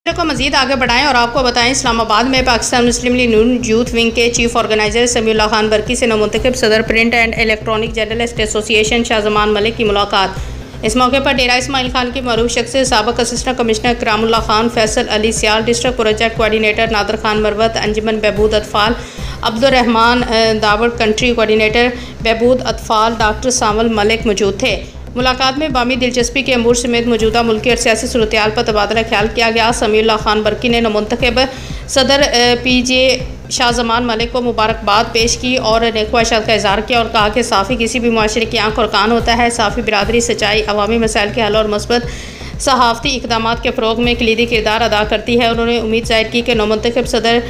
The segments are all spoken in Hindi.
को मजीद आगे बढ़ाएं और आपको बताएं, इस्लामाबाद में पाकिस्तान मुस्लिम लीग नून यूथ विंग के चीफ ऑर्गेनाइजर समीउल्लाह खान बरकी से नवमुंतखब सदर print and electronic journalist association Shahzaman Malik की मुलाकात। इस मौके पर डेरा इस्माइल खान की मरूफ शख्स साबिक assistant commissioner Ikramullah Khan, Faisal Ali Sial, district project coordinator Nadir Khan Marwat, Anjuman Behbood Atfal, Abdurrahman Dawar, country coordinator Behbood Atfal, doctor Samal Malik मौजूद थे। मुलाकात में बामी दिलचस्पी के अमूर समेत मौजूदा मुल्की और सियासी सूरत-ए-हाल पर तबादला ख्याल किया गया। समीउल्लाह खान बरकी ने नवमुंतखब सदर PJ शाहजमान मलिक को मुबारकबाद पेश की और नेक-ख्वाहिशात का इज़हार किया और कहा कि साफ़ी किसी भी मुआशरे की आँख और कान होता है। साफ़ी बिरादरी सच्चाई, अवामी मसाइल के हल और मस्बत सहाफ़ती इक़दामात के फ़रोग़ में कलीदी किरदार अदा करती है। उन्होंने उम्मीद ज़ाहिर की कि नवमुंतखब सदर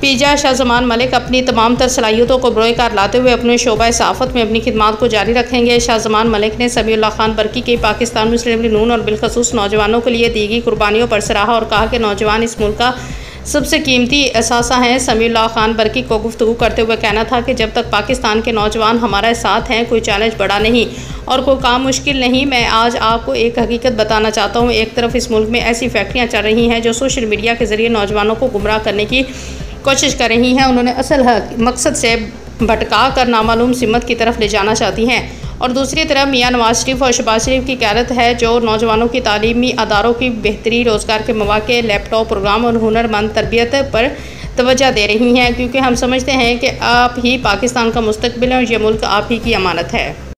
PJ शाहजमान मलिक अपनी तमाम तर सलाहियतों को बरोए-कार लाते हुए अपने शोबा सहाफ़त में अपनी खिदमात को जारी रखेंगे। शाहजमान मलिक ने समीउल्लाह खान बरकी की पाकिस्तान मुस्लिम लीग नून और बिलखसूस नौजवानों के लिए दी गई कुर्बानियों पर सराहा और कहा कि नौजवान इस मुल्क का सबसे कीमती असासा हैं। समीउल्लाह खान बरकी को गुफ्तगू करते हुए कहना था कि जब तक पाकिस्तान के नौजवान हमारे साथ हैं, कोई चैलेंज बड़ा नहीं और कोई काम मुश्किल नहीं। मैं आज आपको एक हकीकत बताना चाहता हूँ। एक तरफ इस मुल्क में ऐसी फैक्ट्रियाँ चल रही हैं जो सोशल मीडिया के ज़रिए नौजवानों को गुमराह करने की कोशिश कर रही हैं। उन्होंने असल मकसद से भटका कर नामालूम सिमत की तरफ ले जाना चाहती हैं और दूसरी तरफ मियाँ नवाज शरीफ और शहबाज शरीफ की क़यादत है जो नौजवानों की तालीमी अदारों की बेहतरी, रोज़गार के मौक़े, लैपटॉप प्रोग्राम और हुनरमंद तरबियत पर तवज्जो दे रही हैं, क्योंकि हम समझते हैं कि आप ही पाकिस्तान का मुस्तकबिल है और ये मुल्क आप ही की अमानत है।